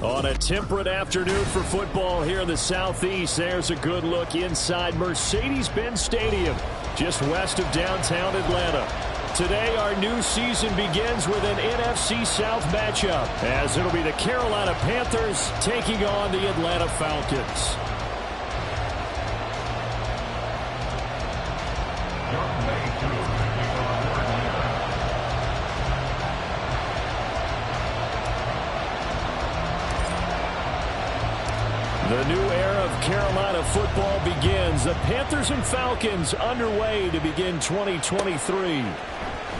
On a temperate afternoon for football here in the Southeast, there's a good look inside Mercedes-Benz Stadium, just west of downtown Atlanta. Today, our new season begins with an NFC South matchup, as it'll be the Carolina Panthers taking on the Atlanta Falcons. The new era of Carolina football begins. The Panthers and Falcons underway to begin 2023.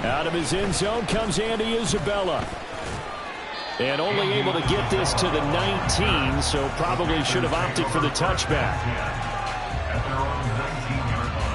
Out of his end zone comes Andy Isabella. And only able to get this to the 19, so probably should have opted for the touchback. At their own 19-yard line.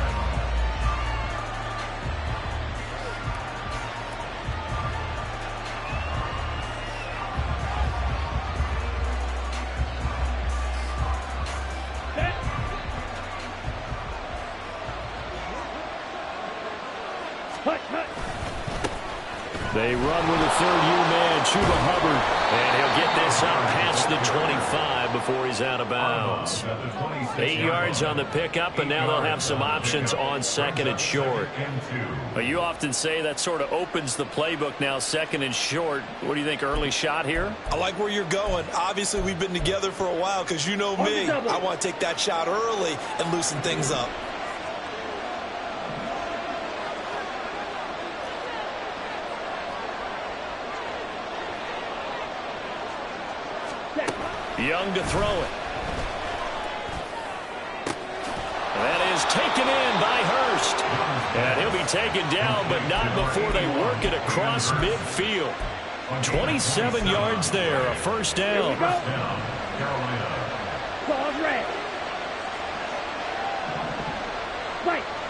They run with a third-year man, Chuba Hubbard. And he'll get this up past the 25 before he's out of bounds. 8 yards on the pickup, and now they'll have some options on second and short. But you often say that sort of opens the playbook now, second and short. What do you think, early shot here? I like where you're going. Obviously, we've been together for a while because you know me. I want to take that shot early and loosen things up. Young to throw it. That is taken in by Hurst. And he'll be taken down, but not before they work it across midfield. 27 yards there, a first down. Carolina. Ball's red.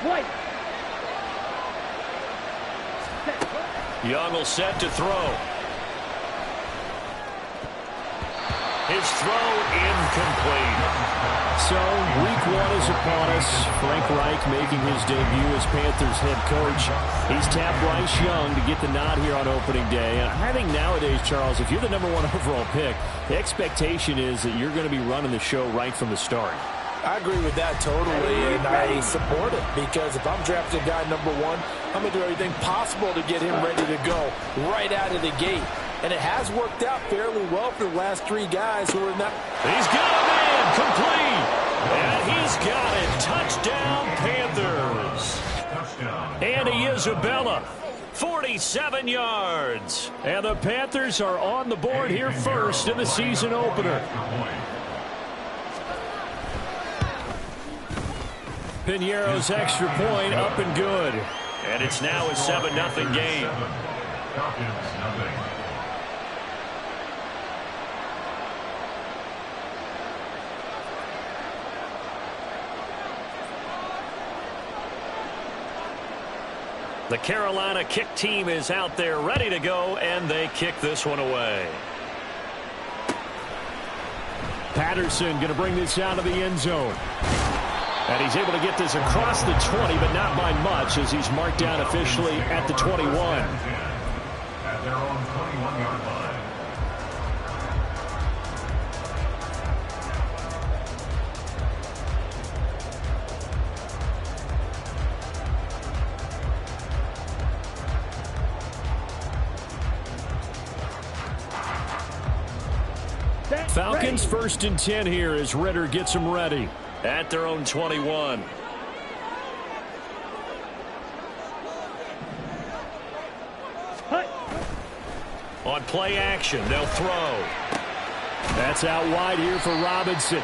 White. Young will set to throw. His throw incomplete. So, week one is upon us. Frank Reich making his debut as Panthers head coach. He's tapped Bryce Young to get the nod here on opening day. And I think nowadays, Charles, if you're the number one overall pick, the expectation is that you're going to be running the show right from the start. I agree with that totally, and I support it because if I'm drafting guy number one, I'm going to do everything possible to get him ready to go right out of the gate. And it has worked out fairly well for the last three guys who are in that. He's got a man complete. And he's got it. Touchdown, Panthers. Touchdown. Andy Isabella, 47 yards. And the Panthers are on the board here first in the season opener. Piñeiro's extra point up and good. And it's now a 7-0 game. Falcons, nothing. The Carolina kick team is out there ready to go, and they kick this one away. Patterson going to bring this out of the end zone. And he's able to get this across the 20, but not by much, as he's marked down officially at the 21. At their own 21-yard line. Falcons first and 10 here as Ritter gets them ready at their own 21. On play action, they'll throw. That's out wide here for Robinson.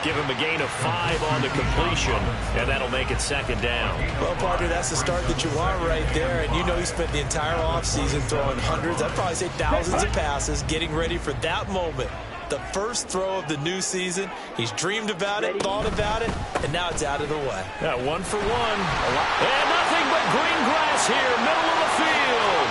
Give him a gain of 5 on the completion, and that'll make it second down. Well, partner, that's the start that you want right there. And you know he spent the entire offseason throwing hundreds, I'd probably say thousands of passes, getting ready for that moment. The first throw of the new season. He's dreamed about it, thought about it, and now it's out of the way. Yeah, 1 for 1. And nothing but green grass here, middle of the field.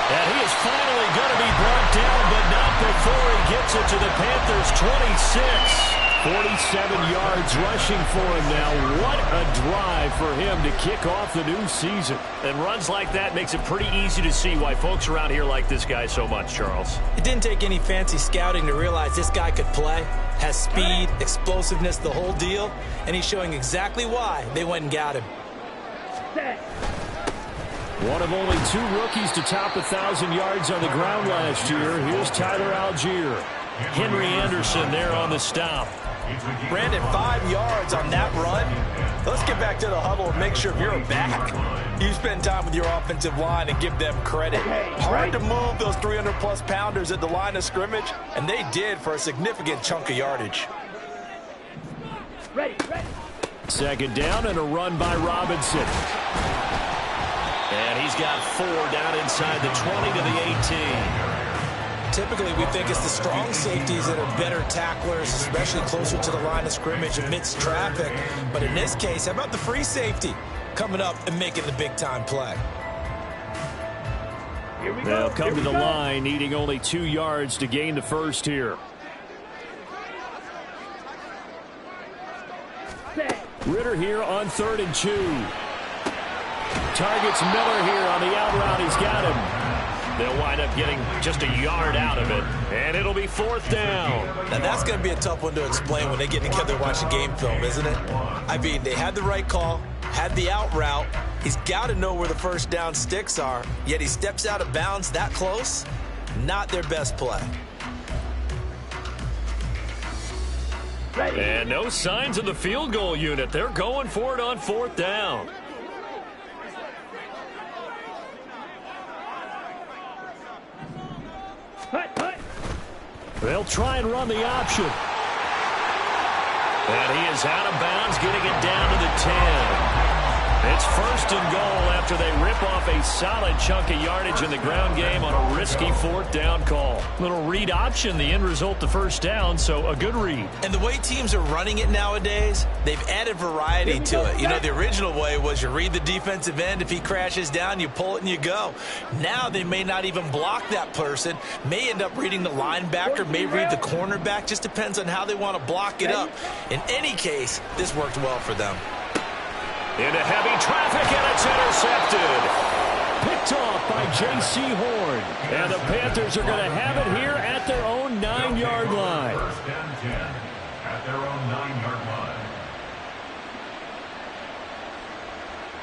And he is finally going to be brought down, but not before he gets it to the Panthers' 26. 47 yards rushing for him now. What a drive for him to kick off the new season. And runs like that makes it pretty easy to see why folks around here like this guy so much, Charles. It didn't take any fancy scouting to realize this guy could play. Has speed, explosiveness, the whole deal. And he's showing exactly why they went and got him. One of only 2 rookies to top 1,000 yards on the ground last year. Here's Tyler Algier. Henry Anderson there on the stop. Brandon, 5 yards on that run. Let's get back to the huddle and make sure you're a back. You spend time with your offensive line and give them credit. Hard to move those 300-plus pounders at the line of scrimmage, and they did for a significant chunk of yardage. Ready. Second down and a run by Robinson. And he's got 4 down inside the 20 to the 18. Typically, we think it's the strong safeties that are better tacklers, especially closer to the line of scrimmage amidst traffic. But in this case, how about the free safety coming up and making the big-time play? They'll come to the line, needing only 2 yards to gain the first here. Ritter here on 3rd and 2. Targets Miller here on the out route. He's got him. They'll wind up getting just a yard out of it, and it'll be 4th down. Now, that's going to be a tough one to explain when they get together and watch the game film, isn't it? I mean, they had the right call, had the out route. He's got to know where the first down sticks are, yet he steps out of bounds that close. Not their best play. And no signs of the field goal unit. They're going for it on 4th down. They'll try and run the option. And he is out of bounds, getting it down to the 10. It's 1st and goal after they rip off a solid chunk of yardage in the ground game on a risky 4th down call. Little read option, the end result, the first down, so a good read. And the way teams are running it nowadays, they've added variety to it. You know, the original way was you read the defensive end. If he crashes down, you pull it and you go. Now they may not even block that person, may end up reading the linebacker, may read the cornerback. Just depends on how they want to block it up. In any case, this worked well for them. Into heavy traffic, and it's intercepted. Picked off by J.C. Horn. And the Panthers are going to have it here at their own 9-yard line. 1st and 10 at their own 9-yard line.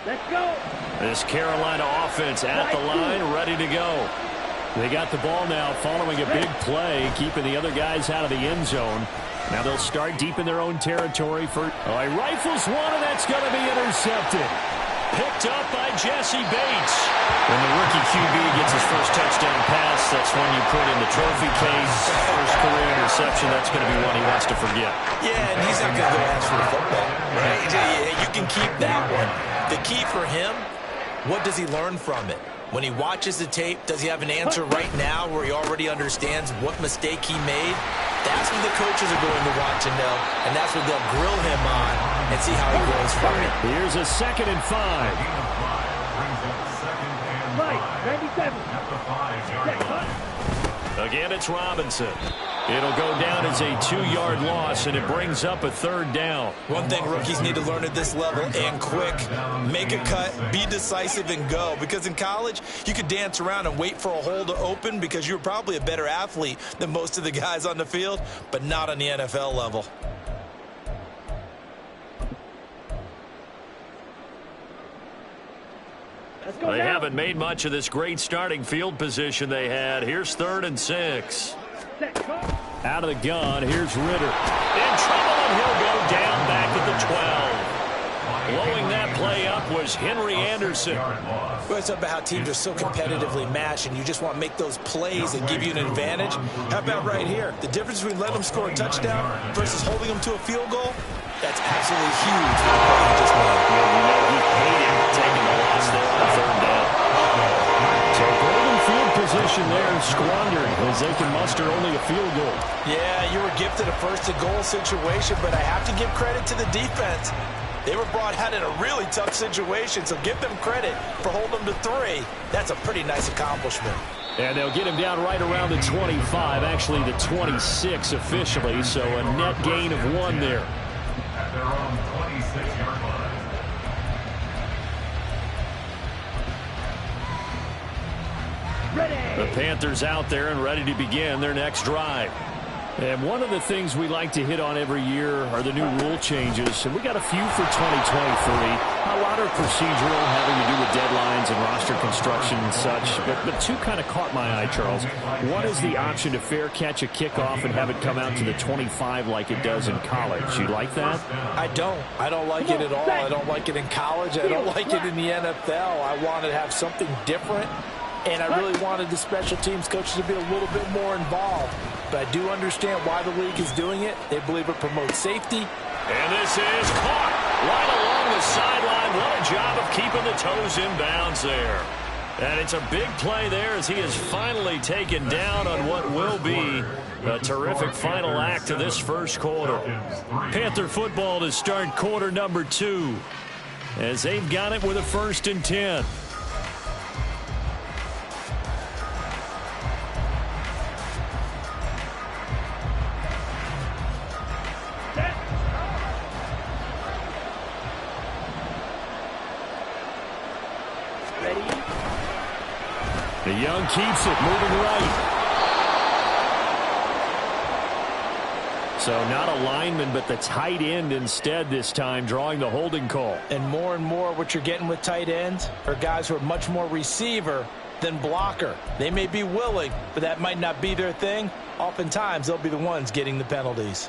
Let's go. This Carolina offense at the line, ready to go. They got the ball now following a big play, keeping the other guys out of the end zone. Now they'll start deep in their own territory for he rifles one, and that's going to be intercepted. Picked up by Jesse Bates. When the rookie QB gets his first touchdown pass, that's when you put in the trophy case. First career interception, that's going to be one he wants to forget. Yeah, and he's not going to go ask for the football. Right? You can keep that one. The key for him, what does he learn from it? When he watches the tape, does he have an answer right now where he already understands what mistake he made? That's what the coaches are going to want to know, and that's what they'll grill him on and see how he grows from it. Here's a 2nd and 5. Mike, 97. At the 5-yard line. Again, it's Robinson. It'll go down as a 2-yard loss, and it brings up a 3rd down. One thing rookies need to learn at this level, and quick, make a cut, be decisive, and go. Because in college, you could dance around and wait for a hole to open because you're probably a better athlete than most of the guys on the field, but not on the NFL level. They haven't made much of this great starting field position they had. Here's 3rd and 6. Out of the gun, here's Ritter. In trouble, and he'll go down back at the 12. Blowing that play up was Henry Anderson. Well, it's about how teams are so competitively matched, and you just want to make those plays that give you an advantage. How about right here? The difference between letting them score a touchdown versus holding them to a field goal, that's absolutely huge for the play he just made. He hated taking the loss there on 3rd down. So golden field position there squandered as they can muster only a field goal. Yeah, you were gifted a 1st and goal situation, but I have to give credit to the defense. They were brought out in a really tough situation, so give them credit for holding them to 3. That's a pretty nice accomplishment. And they'll get him down right around the 25, actually the 26 officially, so a net gain of 1 there. At their own 26-yard line. The Panthers out there and ready to begin their next drive. And one of the things we like to hit on every year are the new rule changes, and we got a few for 2023. A lot are procedural, having to do with deadlines and roster construction and such, but 2 kind of caught my eye, Charles. One is the option to fair catch a kickoff and have it come out to the 25 like it does in college. You like that? I don't like it at all. I don't like it in college. I don't like it in the NFL. I wanted to have something different, and I really wanted the special teams coaches to be a little bit more involved. But I do understand why the league is doing it. They believe it promotes safety. And this is caught right along the sideline. What a job of keeping the toes in bounds there. And it's a big play there as he is finally taken down on what will be a terrific final act of this first quarter. Panther football to start quarter number 2 as they've got it with a 1st and 10. Young keeps it, moving right. So not a lineman, but the tight end instead this time, drawing the holding call. And more what you're getting with tight ends are guys who are much more receiver than blocker. They may be willing, but that might not be their thing. Oftentimes, they'll be the ones getting the penalties.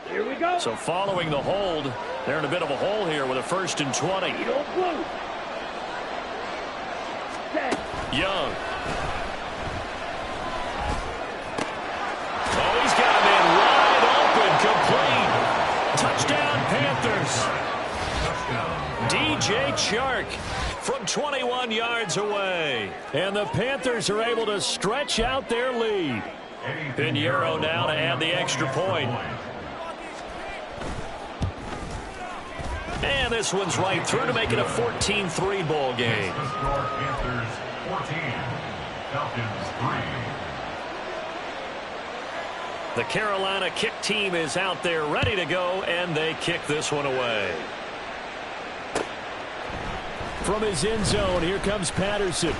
Here we go. So following the hold, they're in a bit of a hole here with a 1st and 20. Young. Oh, he's got him in wide open, complete. Touchdown, Panthers. DJ Chark from 21 yards away. And the Panthers are able to stretch out their lead. Pinheiro now to add the extra point. And this one's right through to make it a 14-3 ball game. Panthers 14, Falcons 3. The Carolina kick team is out there ready to go, and they kick this one away. From his end zone, here comes Patterson.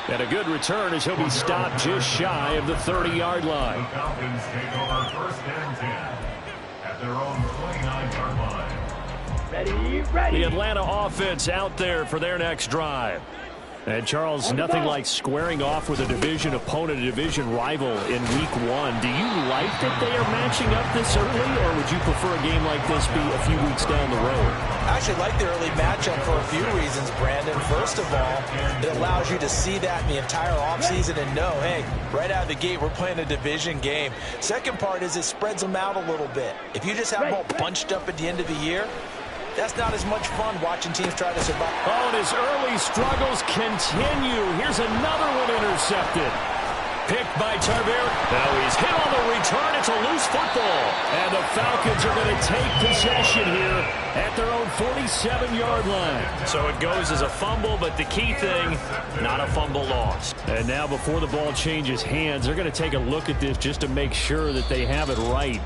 And a good return as he'll be stopped just shy of the 30-yard line. The Falcons take over 1st and 10 at their own 29-yard line. Ready. The Atlanta offense out there for their next drive. And, Charles, nothing like squaring off with a division opponent, a division rival in week 1. Do you like that they are matching up this early, or would you prefer a game like this be a few weeks down the road? I actually like the early matchup for a few reasons, Brandon. First of all, it allows you to see that in the entire offseason and know, hey, right out of the gate, we're playing a division game. Second part is it spreads them out a little bit. If you just have them all bunched up at the end of the year, that's not as much fun watching teams try to survive. Oh, and his early struggles continue. Here's another one intercepted. Picked by Tarberi. Now he's hit on the return. It's a loose football. And the Falcons are going to take possession here at their own 47-yard line. So it goes as a fumble, but the key thing, not a fumble lost. And now before the ball changes hands, they're going to take a look at this just to make sure that they have it right.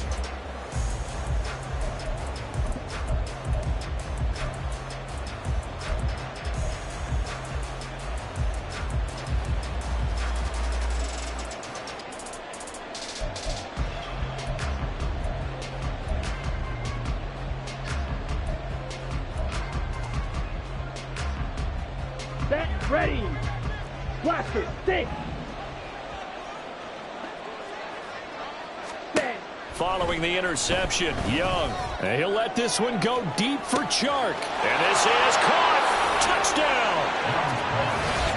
Ready. Blaster, 6. Following the interception, Young. And he'll let this one go deep for Chark. And this is caught. Touchdown.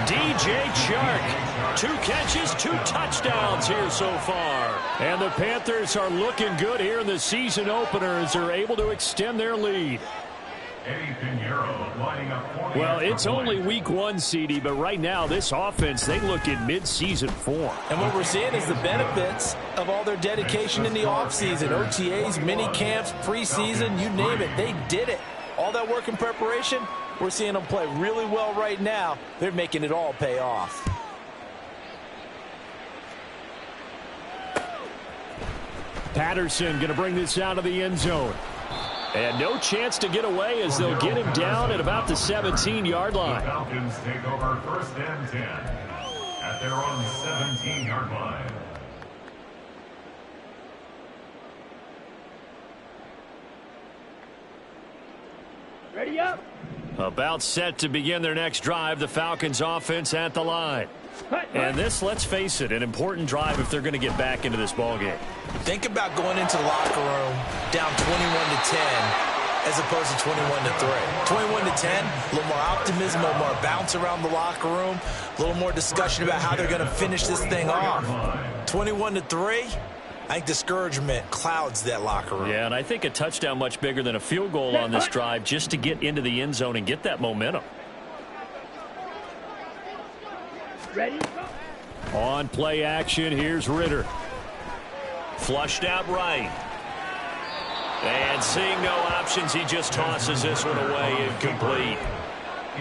DJ Chark. 2 catches, 2 touchdowns here so far. And the Panthers are looking good here in the season opener as they're able to extend their lead. Well, it's only week one, CD, but right now this offense, they look in mid-season form. And what we're seeing is the benefits of all their dedication in the offseason. OTAs, mini camps, preseason, you name it, they did it. All that work in preparation, we're seeing them play really well right now. They're making it all pay off. Patterson going to bring this out of the end zone. And no chance to get away as they'll get him down at about the 17-yard line. The Falcons take over 1st and 10 at their own 17-yard line. Ready up. About set to begin their next drive, the Falcons offense at the line. And this, let's face it, an important drive if they're going to get back into this ballgame. Think about going into the locker room down 21-10 as opposed to 21-3. 21-10, a little more optimism, a little more bounce around the locker room, a little more discussion about how they're going to finish this thing off. 21-3, I think discouragement clouds that locker room. Yeah, and I think a touchdown much bigger than a field goal on this drive just to get into the end zone and get that momentum. Ready? On play action, here's Ritter. Flushed out right. And seeing no options, he just tosses this one away, incomplete.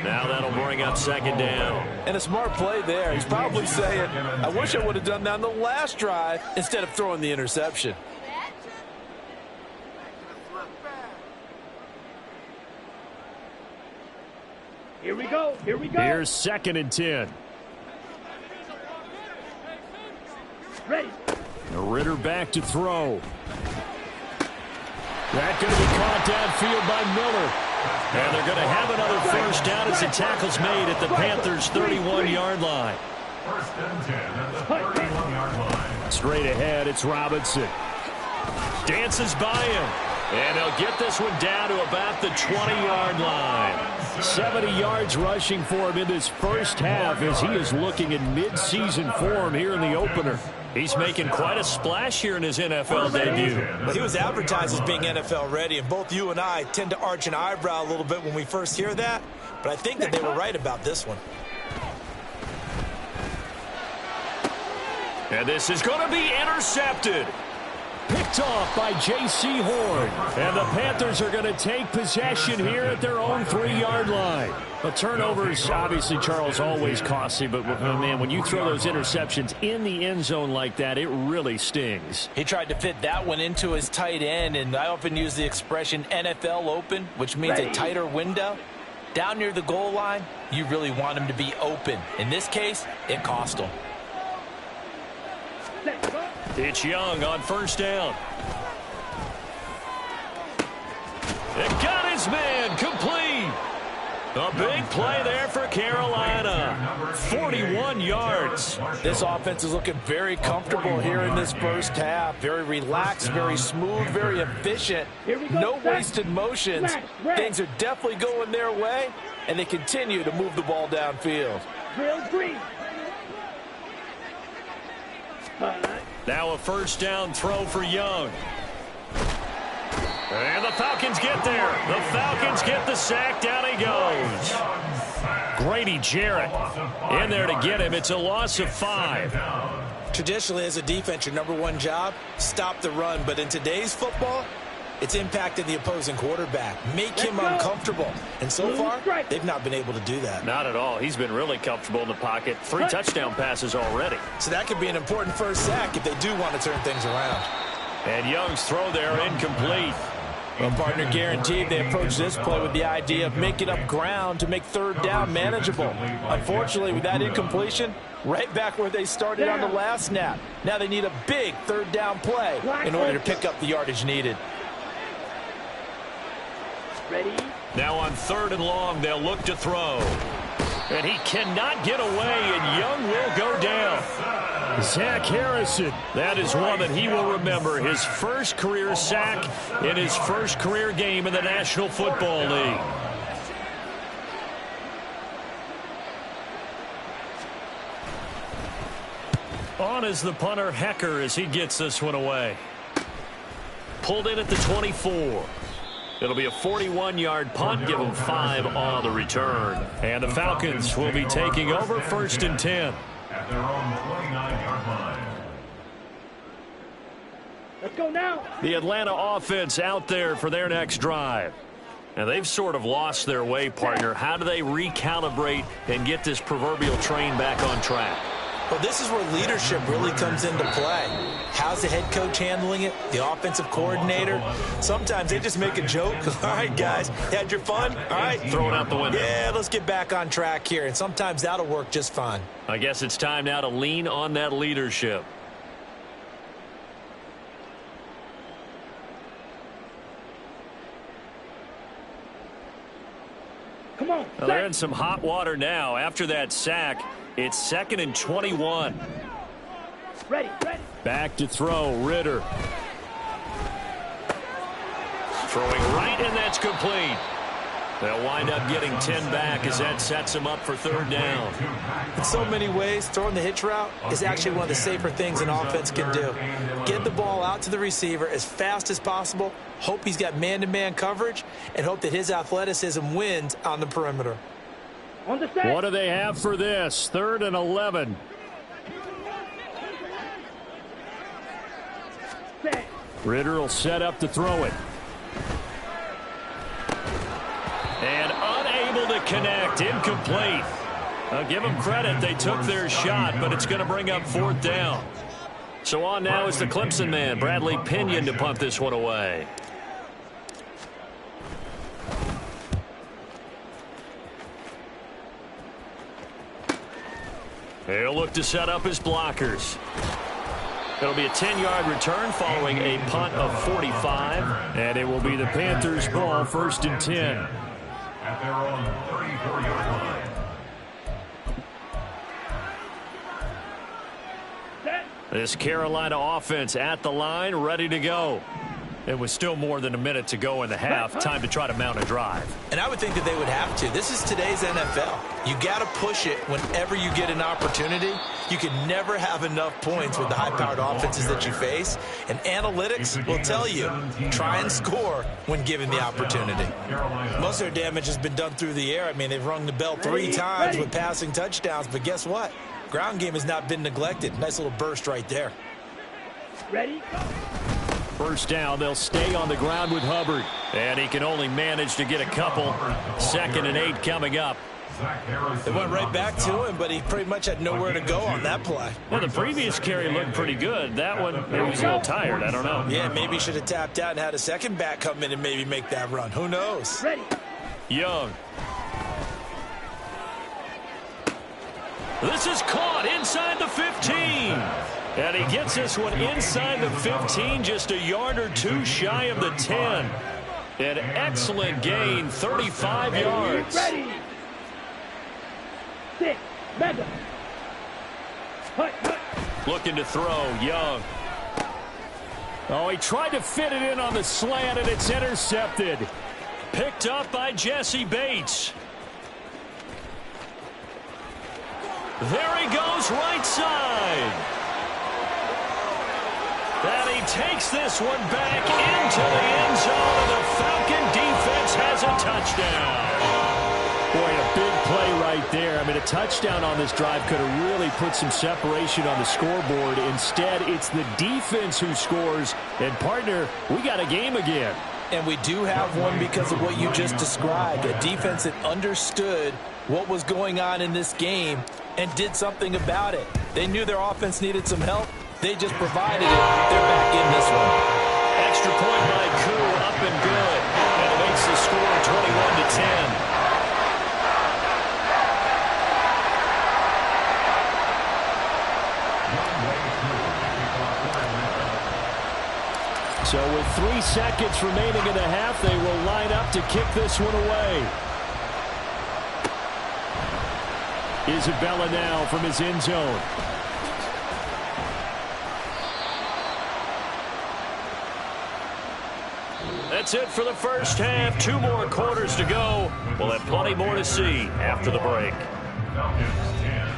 Now that'll bring up 2nd down. And a smart play there. He's probably saying, I wish I would have done that on the last drive instead of throwing the interception. Here we go. Here we go. Here's 2nd and 10. Ready. Ritter back to throw. That's going to be caught downfield by Miller. And they're going to have another 1st down as the tackle's made at the Panthers' 31-yard line. 1st and 10 at the 31-yard line. Straight ahead, it's Robinson. Dances by him. And they'll get this one down to about the 20-yard line. 70 yards rushing for him in this first half as he is looking in mid-season form here in the opener. He's making quite a splash here in his NFL debut. Well, he was advertised as being NFL ready, and both you and I tend to arch an eyebrow a little bit when we first hear that, but I think that they were right about this one. And this is going to be intercepted. Picked off by J.C. Horn. And the Panthers are going to take possession here at their own 3-yard line. The turnovers, obviously, Charles, always costly. But, man, when you throw those interceptions in the end zone like that, it really stings. He tried to fit that one into his tight end, and I often use the expression NFL open, which means a tighter window. Down near the goal line, you really want him to be open. In this case, it cost him. It's Young on 1st down. It got his man complete. A big play there for Carolina. 41 yards. This offense is looking very comfortable here in this first half. Very relaxed, very smooth, very efficient. No wasted motions. Things are definitely going their way, and they continue to move the ball downfield. Drill green. Now a 1st down throw for Young. And the Falcons get there. The Falcons get the sack. Down he goes. Grady Jarrett in there to get him. It's a loss of 5. Traditionally, as a defense, your #1 job, stop the run. But in today's football, it's impacted the opposing quarterback. Make him uncomfortable. And so far, they've not been able to do that. Not at all. He's been really comfortable in the pocket. 3 touchdown passes already. So that could be an important 1st sack if they do want to turn things around. And Young's throw there incomplete. Well, partner, guaranteed they approach this play with the idea of making up ground to make 3rd down manageable. Unfortunately, with that incompletion, right back where they started on the last snap. Now they need a big 3rd down play in order to pick up the yardage needed. Ready? Now on 3rd and long, they'll look to throw. And he cannot get away, and Young will go down. Zach Harrison, that is one that he will remember. His first career sack in his first career game in the National Football League. On is the punter, Hecker, as he gets this one away. Pulled in at the 24. It'll be a 41-yard punt, give them 5 on the return. And the Falcons will be taking over 1st and 10. At their own 29-yard line. Let's go now. The Atlanta offense out there for their next drive. And they've sort of lost their way, partner. How do they recalibrate and get this proverbial train back on track? Well, this is where leadership really comes into play. How's the head coach handling it? The offensive coordinator? Sometimes they just make a joke. All right, guys, had your fun? All right. Throw it out the window. Yeah, let's get back on track here. And sometimes that'll work just fine. I guess it's time now to lean on that leadership. Come on. Well, they're in some hot water now. After that sack, it's 2nd and 21. Ready. Back to throw, Ritter. Throwing right, and that's complete. They'll wind up getting 10 back as that sets them up for 3rd down. In so many ways, throwing the hitch route is actually one of the safer things an offense can do. Get the ball out to the receiver as fast as possible, hope he's got man-to-man coverage, and hope that his athleticism wins on the perimeter. On the set. What do they have for this? 3rd and 11. Set. Ritter will set up to throw it. And unable to connect. Incomplete. I'll give them credit. They took their shot, but it's going to bring up 4th down. So on now is the Clemson man, Bradley Pinion, to punt this one away. He'll look to set up his blockers. It'll be a 10-yard return following a punt of 45. And it will be the Panthers' ball, 1st and 10. At their own 34-yard line. Set. This Carolina offense at the line, ready to go. It was still more than a minute to go in the half. Time to try to mount a drive. And I would think that they would have to. This is today's NFL. You got to push it whenever you get an opportunity. You can never have enough points with the high-powered offenses that you face. And analytics will tell you, try and score when given the opportunity. Most of their damage has been done through the air. I mean, they've rung the bell 3 times with passing touchdowns. But guess what? Ground game has not been neglected. Nice little burst right there. Ready. 1st down, they'll stay on the ground with Hubbard. And he can only manage to get a couple. 2nd and 8 coming up. They went right back to him, but he pretty much had nowhere to go on that play. Well, the previous carry looked pretty good. That one, maybe he was a little tired. I don't know. Yeah, maybe he should have tapped out and had a second back come in and maybe make that run. Who knows? Ready. Young. This is caught inside the 15. And he gets this one inside the 15, just a yard or 2 shy of the 10. An excellent gain, 35 yards. Ready. 6. Mega. Hut. Looking to throw, Young. Oh, he tried to fit it in on the slant, and it's intercepted. Picked up by Jesse Bates. There he goes, right side. And he takes this one back into the end zone, and the Falcon defense has a touchdown. Boy, a big play right there. I mean, a touchdown on this drive could have really put some separation on the scoreboard. Instead, it's the defense who scores. And, partner, we got a game again. And we do have one because of what you just described. A defense that understood what was going on in this game and did something about it. They knew their offense needed some help. They just provided it. They're back in this one. Extra point by Koo, up and good. And it makes the score 21-10. So with 3 seconds remaining in the half, they will line up to kick this one away. Isabella now from his end zone. That's it for the first half. 2 more quarters to go. We'll have plenty more to see after the break. Falcons 10.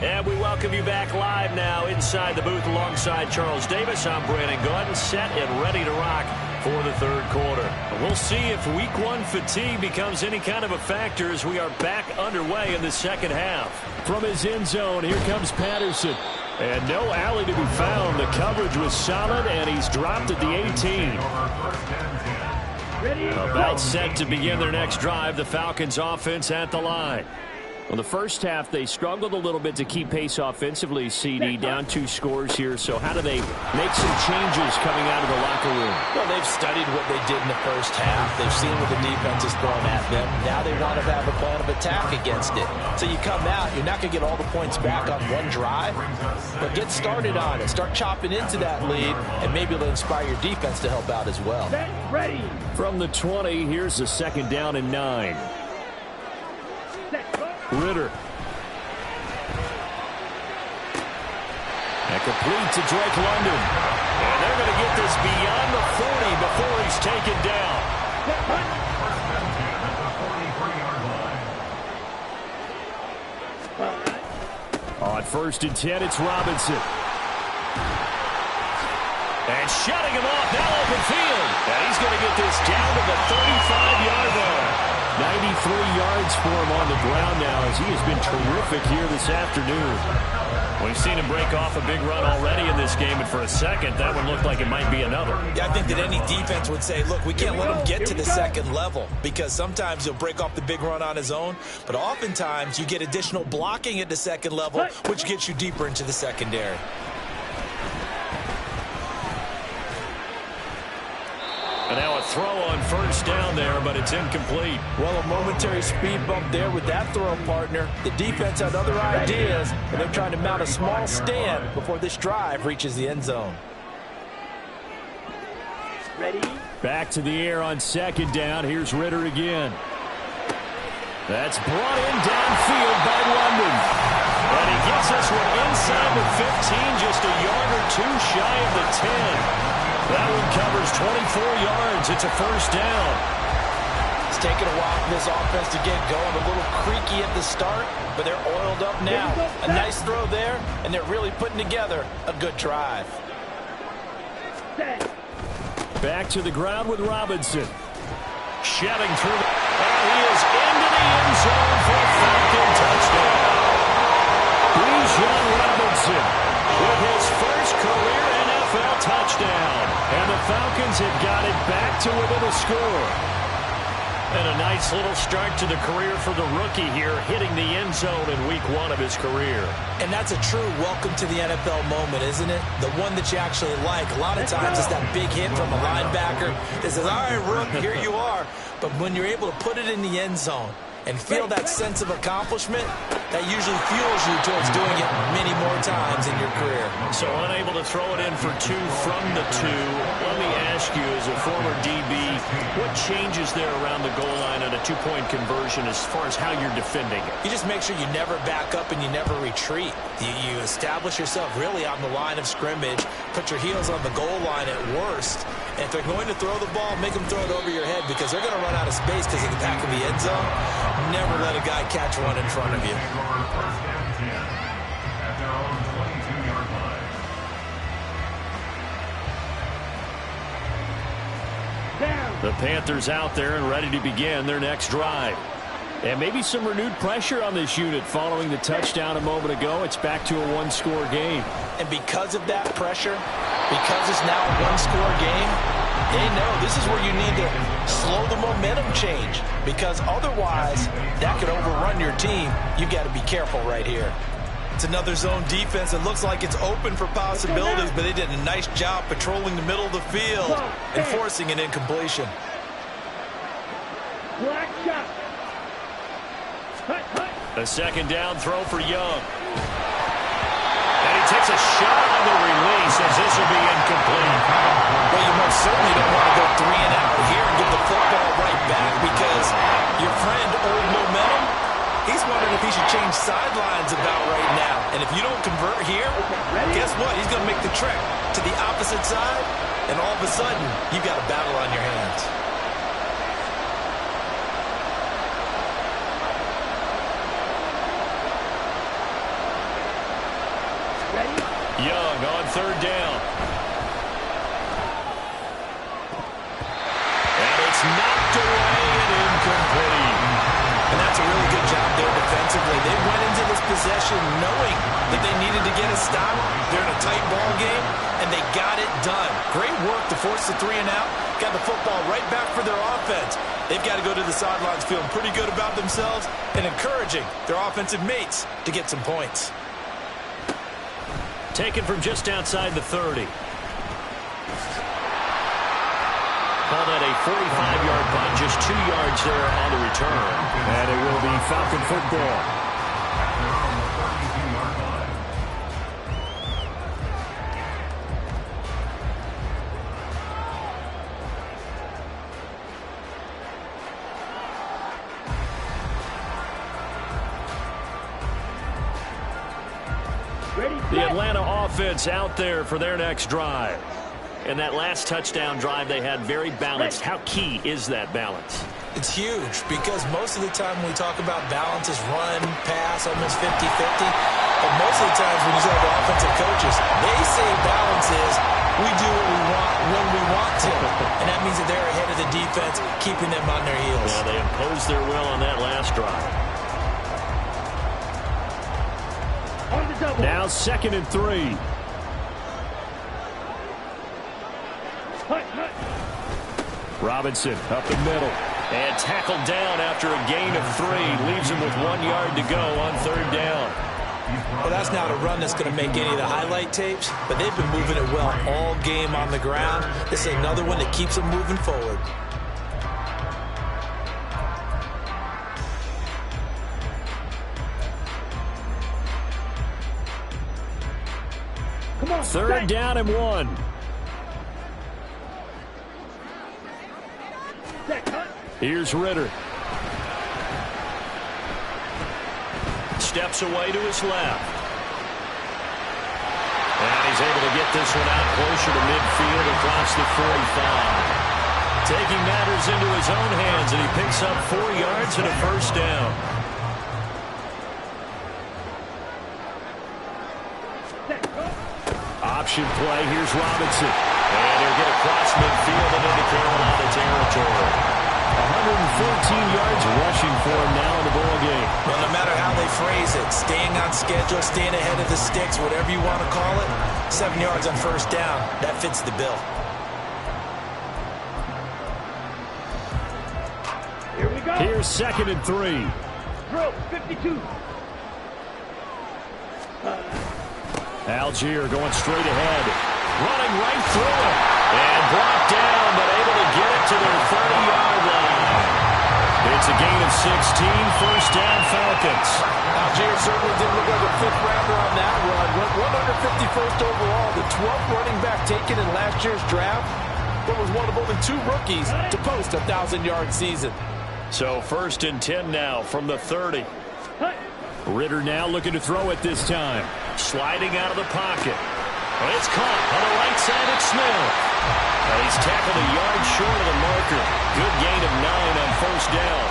And we welcome you back live now inside the booth alongside Charles Davis. I'm Brandon Gordon, set and ready to rock for the third quarter. We'll see if week one fatigue becomes any kind of a factor as we are back underway in the second half. From his end zone, here comes Patterson. And no alley to be found. The coverage was solid, and he's dropped at the 18. About set to begin their next drive, the Falcons offense at the line. Well, the first half, they struggled a little bit to keep pace offensively, CD, down 2 scores here. So how do they make some changes coming out of the locker room? Well, they've studied what they did in the first half. They've seen what the defense is throwing at them. Now they want to have a plan of attack against it. So you come out, you're not going to get all the points back on one drive, but get started on it. Start chopping into that lead, and maybe it'll inspire your defense to help out as well. Ready. From the 20, here's the 2nd down and 9. Ritter. And complete to Drake London. And they're going to get this beyond the 40 before he's taken down. On 1st and 10, it's Robinson. And shutting him off, now open field. And he's going to get this down to the 35-yard line. 93 yards for him on the ground now as he has been terrific here this afternoon. We've seen him break off a big run already in this game, and for a second, that one looked like it might be another. Yeah, I think that any defense would say, look, we can't let him get to the second level because sometimes he'll break off the big run on his own, but oftentimes you get additional blocking at the second level, which gets you deeper into the secondary. And now a throw on 1st down there, but it's incomplete. Well, a momentary speed bump there with that throw, partner. The defense had other ideas, and they're trying to mount a small stand before this drive reaches the end zone. Ready. Back to the air on 2nd down. Here's Ritter again. That's brought in downfield by London. And he gets this one inside the 15, just a yard or 2 shy of the 10. That one covers 24 yards. It's a 1st down. It's taken a while for this offense to get going. A little creaky at the start, but they're oiled up now. A nice throw there, and they're really putting together a good drive. Back to the ground with Robinson. Shedding through, and he is into the end zone for a Falcon touchdown. Bijan Robinson with his first career NFL touchdown. And the Falcons have got it back to within a score. And a nice little start to the career for the rookie here, hitting the end zone in week 1 of his career. And that's a true welcome to the NFL moment, isn't it? The one that you actually like. A lot of times it's that big hit from a linebacker that says, all right, Rook, here you are. But when you're able to put it in the end zone and feel that sense of accomplishment, that usually fuels you towards doing it many more times in your career. So unable to throw it in for 2 from the 2. Let me ask you, as a former DB, what changes there around the goal line on a 2-point conversion as far as how you're defending it? You just make sure you never back up and you never retreat. You establish yourself really on the line of scrimmage, put your heels on the goal line at worst. And if they're going to throw the ball, make them throw it over your head because they're going to run out of space because of the back of the end zone. Never let a guy catch one in front of you. The Panthers out there and ready to begin their next drive. And maybe some renewed pressure on this unit following the touchdown a moment ago. It's back to a 1-score game. And because of that pressure, because it's now a 1-score game, they know this is where you need to slow the momentum change. Because otherwise, that could overrun your team. You've got to be careful right here. It's another zone defense. It looks like it's open for possibilities, but they did a nice job patrolling the middle of the field and forcing an incompletion. Black shot. A 2nd down throw for Young. And he takes a shot on the release as this will be incomplete. Well, you most certainly don't want to go 3 and out here and get the football right back because your friend, Old Momentum, he's wondering if he should change sidelines about right now. And if you don't convert here, guess what? He's going to make the trek to the opposite side, and all of a sudden, you've got a battle on your hands. Young on third down. And it's knocked away and incomplete. And that's a really good job there defensively. They went into this possession knowing that they needed to get a stop. They're in a tight ball game, and they got it done. Great work to force the 3 and out. Got the football right back for their offense. They've got to go to the sidelines feeling pretty good about themselves and encouraging their offensive mates to get some points. Taken from just outside the 30. Call that a 45-yard punt, just 2 yards there on the return. And it will be Falcon football. The Atlanta offense out there for their next drive. And that last touchdown drive they had very balanced. How key is that balance? It's huge because most of the time when we talk about balance is run, pass, almost 50-50. But most of the times when you talk to offensive coaches, they say balance is we do what we want when we want to. And that means that they're ahead of the defense, keeping them on their heels. Yeah, they imposed their will on that last drive. Now 2nd and 3. Robinson up the middle. And tackled down after a gain of 3. Leaves him with 1 yard to go on third down. Well, that's not a run that's going to make any of the highlight tapes, but they've been moving it well all game on the ground. This is another one that keeps them moving forward. Come on, Third down and 1. Here's Ritter. Steps away to his left. And he's able to get this one out closer to midfield across the 45. Taking matters into his own hands, and he picks up 4 yards and a first down. Option play. Here's Robinson. And he'll get across midfield and into Carolina territory. 114 yards rushing for him now in the ball game. Well, no matter how they phrase it, staying on schedule, staying ahead of the sticks, whatever you want to call it, 7 yards on first down, that fits the bill. Here we go. Here's 2nd and 3. Drill 52. Algier going straight ahead. Running right through it. And brought down, but able to get it to their 30-yard line. It's a gain of 16, first down Falcons. Algier certainly didn't look like a fifth rounder on that run. Went 151st overall, the 12th running back taken in last year's draft, but was one of only 2 rookies to post a 1,000-yard season. So 1st and 10 now from the 30. Ritter now looking to throw it this time. Sliding out of the pocket. And it's caught on the right side of Smith. And he's tackled a yard short of the marker. Good gain of 9 on first down.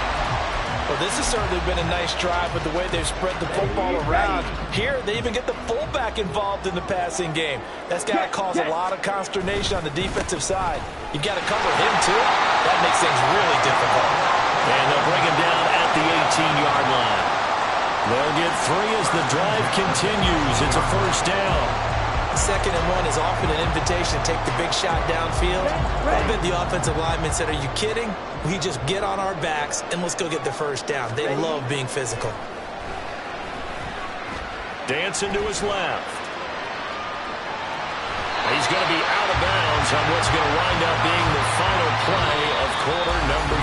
Well, this has certainly been a nice drive with the way they've spread the football around. Here, they even get the fullback involved in the passing game. That's got to cause a lot of consternation on the defensive side. You've got to cover him, too. That makes things really difficult. And they'll bring him down at the 18-yard line. They'll get 3 as the drive continues. It's a first down. 2nd and 1 is often an invitation to take the big shot downfield. I bet the offensive lineman said, are you kidding? We just get on our backs and let's go get the first down. They love being physical. Dancing to his left. He's going to be out of bounds on what's going to wind up being the final play of quarter number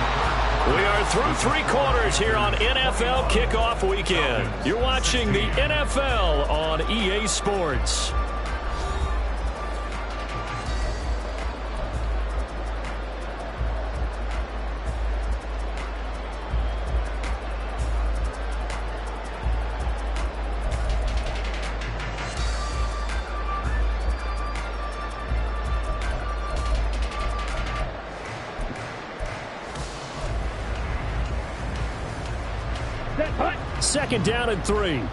3. We are through 3 quarters here on NFL Kickoff Weekend. You're watching the NFL on EA Sports. Second down and 3.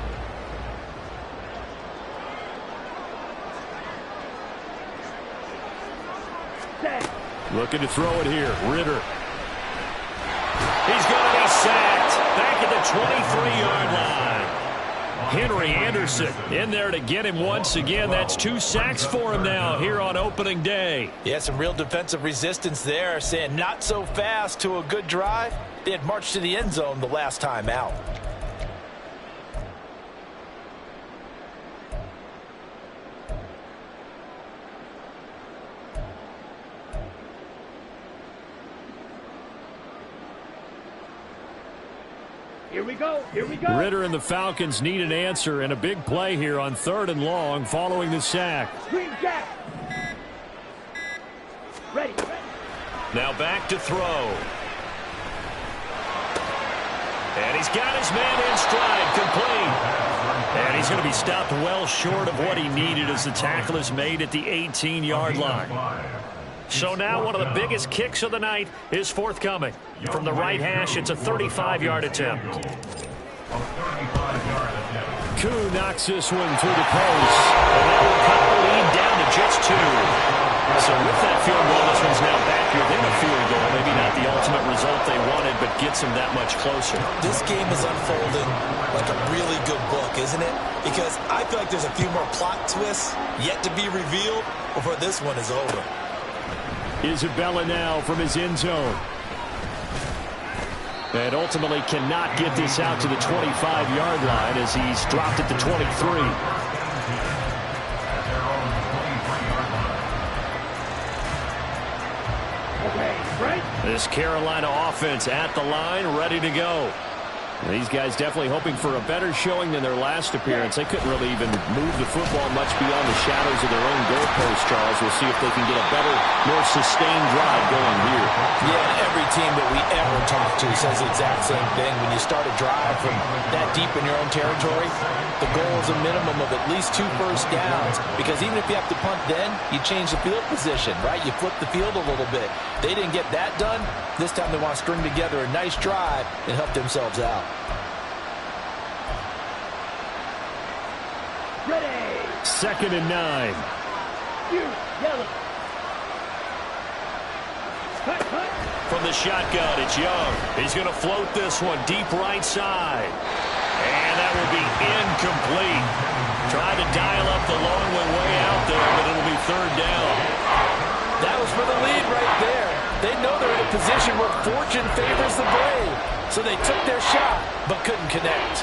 Looking to throw it here. Ritter. He's going to be sacked. Back at the 23-yard line. Henry Anderson in there to get him once again. That's 2 sacks for him now here on opening day. Yeah, some real defensive resistance there, saying not so fast to a good drive. They had marched to the end zone the last time out. Here we go. Here we go. Ritter and the Falcons need an answer and a big play here on 3rd and long following the sack. Green Jack. Ready. Now back to throw. And he's got his man in stride, complete. And he's going to be stopped well short of what he needed as the tackle is made at the 18-yard line. So now one of the biggest kicks of the night is forthcoming. From the right hash, it's a 35-yard attempt. Koo knocks this one through the post. And that will cut the lead down to just 2. So with that field goal, this one's now back within a field goal. Maybe not the ultimate result they wanted, but gets them that much closer. This game is unfolding like a really good book, isn't it? Because I feel like there's a few more plot twists yet to be revealed before this one is over. Isabella now from his end zone. And ultimately cannot get this out to the 25-yard line as he's dropped at the 23. This Carolina offense at the line, ready to go. These guys definitely hoping for a better showing than their last appearance. They couldn't really even move the football much beyond the shadows of their own goalpost, Charles. We'll see if they can get a better, more sustained drive going here. Yeah, and every team that we ever talk to says the exact same thing. When you start a drive from that deep in your own territory, the goal is a minimum of at least 2 first downs. Because even if you have to punt then, you change the field position, right? You flip the field a little bit. They didn't get that done. This time they want to string together a nice drive and help themselves out. Ready. 2nd and 9. Yellow. Cut. From the shotgun, it's Young. He's going to float this one deep right side. And that will be incomplete. Tried to dial up the long one way out there, but it'll be 3rd down. That was for the lead right there. They know they're in a position where fortune favors the brave. So they took their shot, but couldn't connect.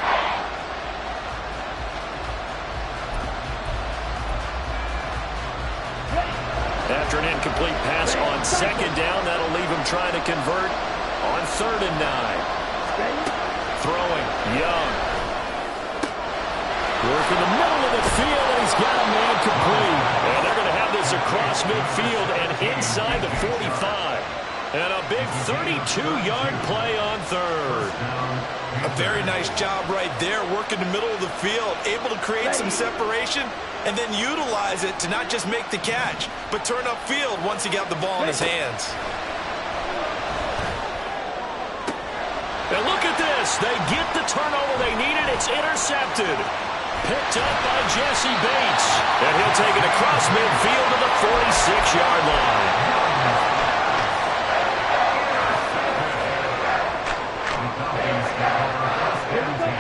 After an incomplete pass on 2nd down, that'll leave him trying to convert on 3rd and 9. Throwing, Young. Work in the middle of the field, and he's got a man complete. And they're going to have this across midfield and inside the 45. And a big 32-yard play on 3rd. A very nice job right there, working the middle of the field, able to create some separation, and then utilize it to not just make the catch, but turn upfield once he got the ball in his hands. And look at this. They get the turnover they needed. It's intercepted. Picked up by Jesse Bates. And he'll take it across midfield to the 46-yard line.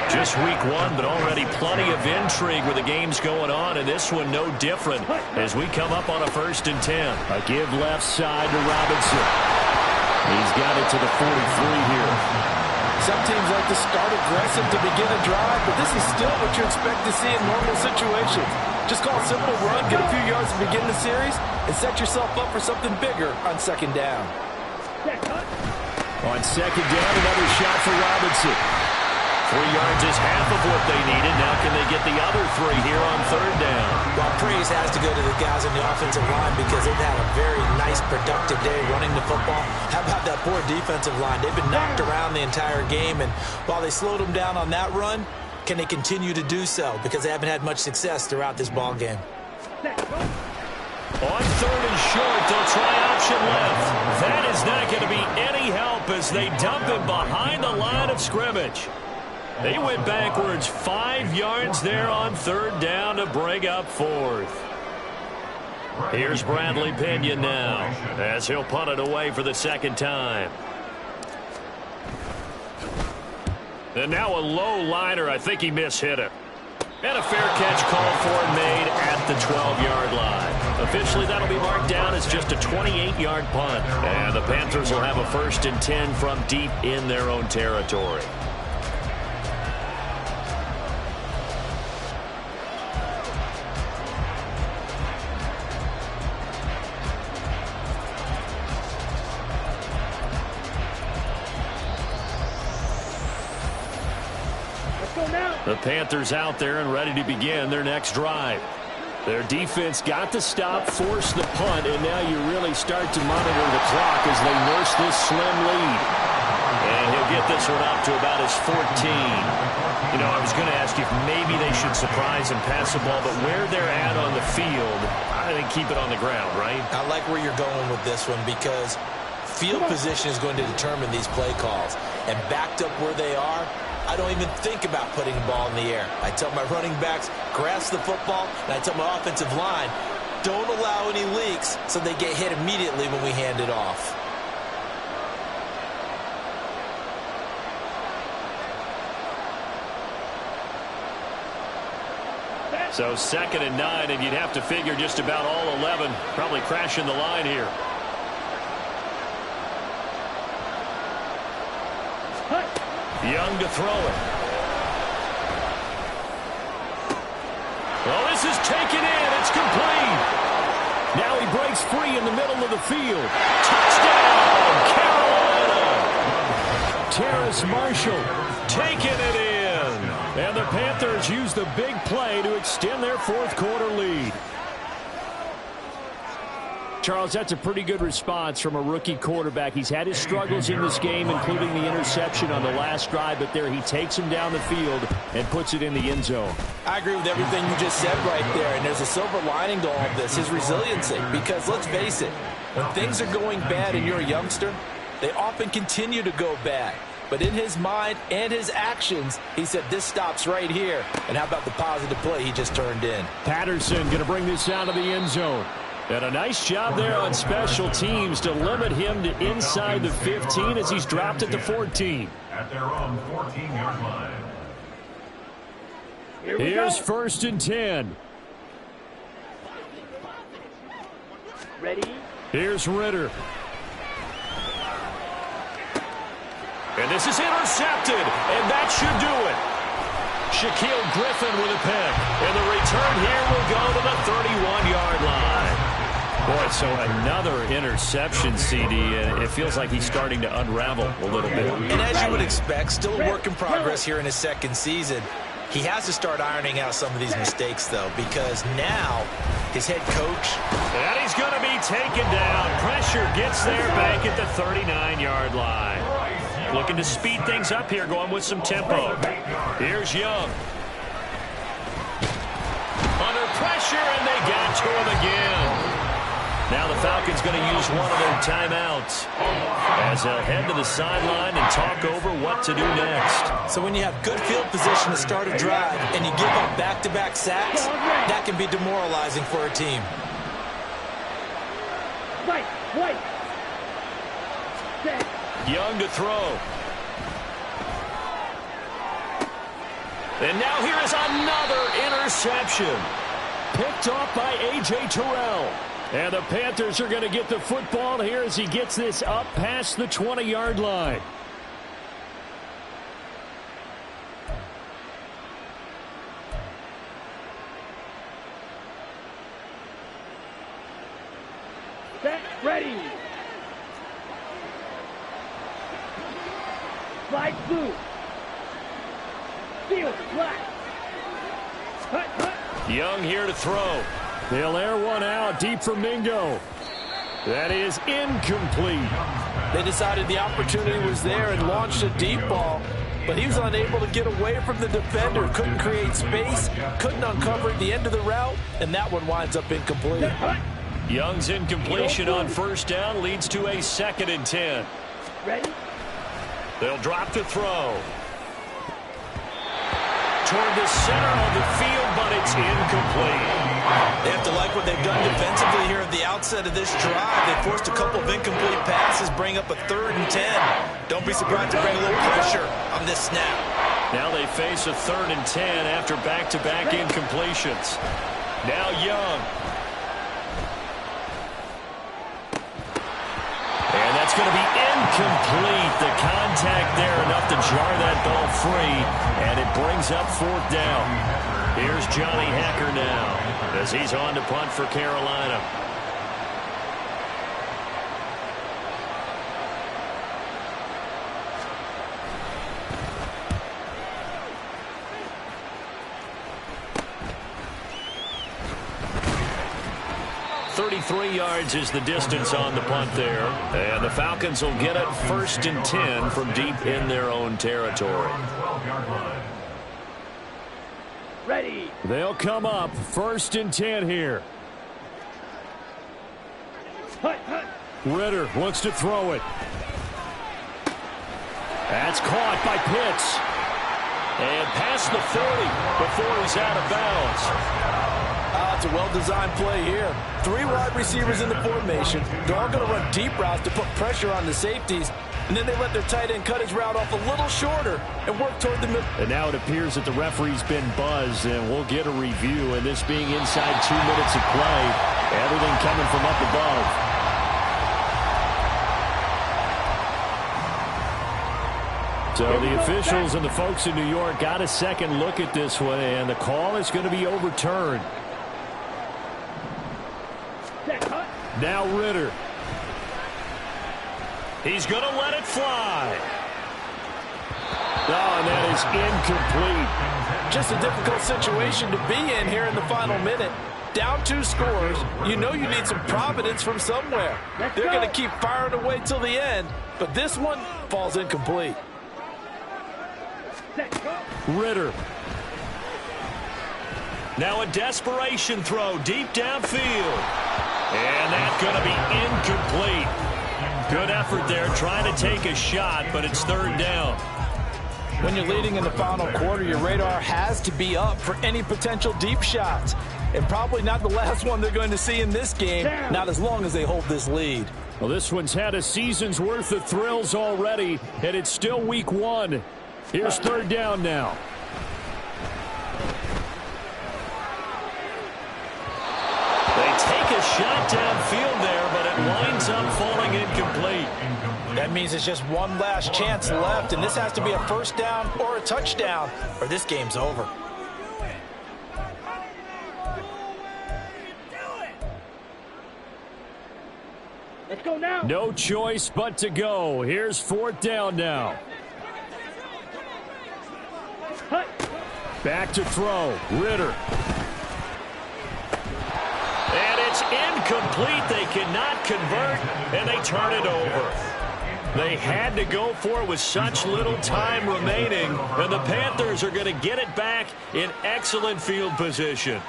Just week 1, but already plenty of intrigue with the games going on, and this one no different as we come up on a 1st and 10. A give left side to Robinson. He's got it to the 43 here. Some teams like to start aggressive to begin a drive, but this is still what you expect to see in normal situations. Just call a simple run, get a few yards to begin the series, and set yourself up for something bigger on 2nd down. On 2nd down, another shot for Robinson. 3 yards is half of what they needed. Now can they get the other 3 here on 3rd down? Well, praise has to go to the guys on the offensive line because they've had a very nice, productive day running the football. How about that poor defensive line? They've been knocked around the entire game, and while they slowed them down on that run, can they continue to do so? Because they haven't had much success throughout this ball game. On 3rd and short, they'll try option left. That is not going to be any help as they dump him behind the line of scrimmage. They went backwards 5 yards there on 3rd down to bring up 4th. Here's Bradley Pinion now, as he'll punt it away for the second time. And now a low liner. I think he mishit it. And a fair catch called for and made at the 12-yard line. Officially, that'll be marked down as just a 28-yard punt. And the Panthers will have a 1st and 10 from deep in their own territory. The Panthers out there and ready to begin their next drive. Their defense got the stop, forced the punt, and now you really start to monitor the clock as they nurse this slim lead. And he'll get this one up to about his 14. You know, I was going to ask you if maybe they should surprise and pass the ball, but where they're at on the field, I think keep it on the ground, right? I like where you're going with this one because field position is going to determine these play calls. And backed up where they are, I don't even think about putting the ball in the air. I tell my running backs, grasp the football, and I tell my offensive line, don't allow any leaks so they get hit immediately when we hand it off. So 2nd and 9, and you'd have to figure just about all 11 probably crashing the line here. Young to throw it. Well, this is taken in. It's complete. Now he breaks free in the middle of the field. Touchdown, Carolina. Terrace Marshall taking it in. And the Panthers use the big play to extend their 4th quarter lead. Charles, that's a pretty good response from a rookie quarterback. He's had his struggles in this game, including the interception on the last drive, but there he takes him down the field and puts it in the end zone. I agree with everything you just said right there, and there's a silver lining to all of this, his resiliency. Because let's face it, when things are going bad and you're a youngster, they often continue to go bad. But in his mind and his actions, he said, this stops right here. And how about the positive play he just turned in? Patterson going to bring this out of the end zone. And a nice job there on special teams to limit him to inside the 15 as he's dropped at the 14. At their own 14-yard line. Here's 1st and 10. Ready? Here's Ritter. And this is intercepted, and that should do it. Shaquille Griffin with a pick. And the return here will go to the 31-yard line. Boy, so another interception, CD, and it feels like he's starting to unravel a little bit. And as you would expect, still a work in progress here in his 2nd season. He has to start ironing out some of these mistakes, though, because now his head coach. And he's going to be taken down. Pressure gets there back at the 39-yard line. Looking to speed things up here, going with some tempo. Here's Young. Under pressure, and they got to him again. Now the Falcons going to use one of their timeouts as they'll head to the sideline and talk over what to do next. So when you have good field position to start a drive and you give up back-to-back sacks, that can be demoralizing for a team. Right. Set. Young to throw. And now here is another interception. Picked off by A.J. Terrell. And the Panthers are going to get the football here as he gets this up past the 20-yard line. Set. Ready. Slide blue. Field flat. Hut. Young here to throw. They'll air one out deep from Mingo. That is incomplete. They decided the opportunity was there and launched a deep ball, but he was unable to get away from the defender. Couldn't create space, couldn't uncover the end of the route, and that one winds up incomplete. Young's incompletion on 1st down leads to a 2nd and 10. Ready? They'll drop to throw. toward the center of the field, but it's incomplete. They have to like what they've done defensively here at the outset of this drive. They forced a couple of incomplete passes, bring up a 3rd and 10. Don't be surprised to bring a little pressure on this snap. Now they face a 3rd and 10 after back-to-back incompletions. Now Young. And that's going to be incomplete. The contact there enough to jar that ball free, and it brings up 4th down. Here's Johnny Hecker now as he's on to punt for Carolina. .33 yards is the distance on the punt there. And the Falcons will get it 1st and 10 from deep in their own territory. Ready. They'll come up 1st and 10 here. Hut, hut. Ritter looks to throw it. That's caught by Pitts. And past the 40 before he's out of bounds. It's a well-designed play here. 3 wide receivers in the formation. They're all going to run deep routes to put pressure on the safeties. And then they let their tight end cut his route off a little shorter and work toward the middle. And now it appears that the referee's been buzzed, and we'll get a review. And this being inside 2 minutes of play, everything coming from up above. So the officials and the folks in New York got a second look at this one, and the call is going to be overturned. Now Ritter. He's going to let it fly. Oh, and that is incomplete. Just a difficult situation to be in here in the final minute. Down 2 scores. You know you need some providence from somewhere. They're going to keep firing away till the end, but this one falls incomplete. Ritter. Now a desperation throw deep downfield. And that's going to be incomplete. Good effort there trying to take a shot, but it's 3rd down. When you're leading in the final quarter, your radar has to be up for any potential deep shots. And probably not the last one they're going to see in this game, not as long as they hold this lead. Well, this one's had a season's worth of thrills already, and it's still week 1. Here's 3rd down now. They take a shot downfield there, but it winds up falling incomplete. That means it's just one last chance left, and this has to be a 1st down or a touchdown, or this game's over. Let's go now. No choice but to go. Here's 4th down now. Hut. Back to throw. Ritter. And it's incomplete. They cannot convert, and they turn it over. They had to go for it with such little time remaining, and the Panthers are going to get it back in excellent field position.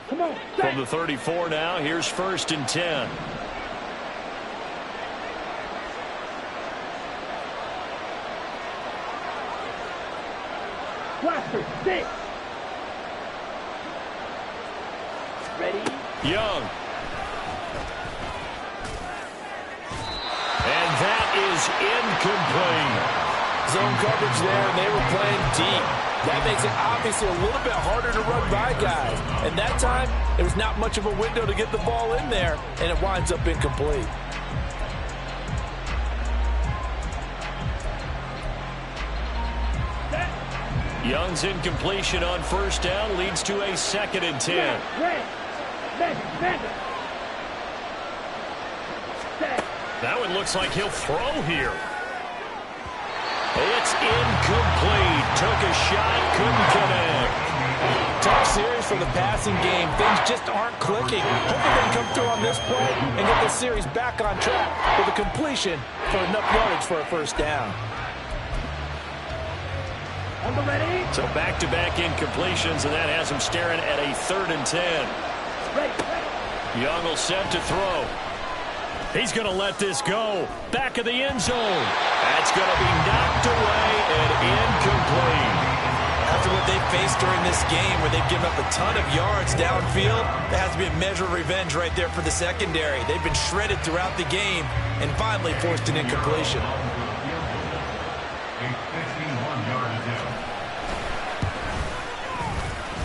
Come on. From the 34 now, here's 1st and 10. Blaster, 6. Ready. Young. And that is incomplete. Zone coverage there, and they were playing deep. That makes it obviously a little bit harder to run by guys. And that time, there was not much of a window to get the ball in there, and it winds up incomplete. Young's incompletion on 1st down leads to a 2nd and 10. That one looks like he'll throw here. It's incomplete. Took a shot, couldn't connect. Tough series for the passing game. Things just aren't clicking. Hoping they can come through on this play and get this series back on track with a completion for enough yardage for a 1st down. On the ready. So back-to-back incompletions, and that has him staring at a 3rd and 10. Ready. Young will set to throw. He's going to let this go. Back of the end zone. That's going to be knocked away and incomplete. After what they've faced during this game, where they've given up a ton of yards downfield, there has to be a measure of revenge right there for the secondary. They've been shredded throughout the game and finally forced an incompletion.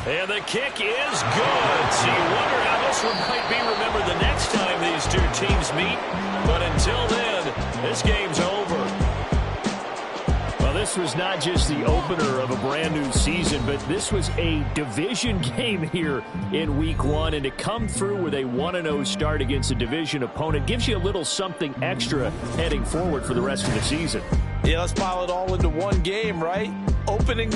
And the kick is good. So you wonder how this one might be remembered the next time these two teams meet. But until then, this game's over. Well, this was not just the opener of a brand new season, but this was a division game here in week 1. And to come through with a 1-0 start against a division opponent gives you a little something extra heading forward for the rest of the season. Yeah, let's pile it all into one game, right? Opening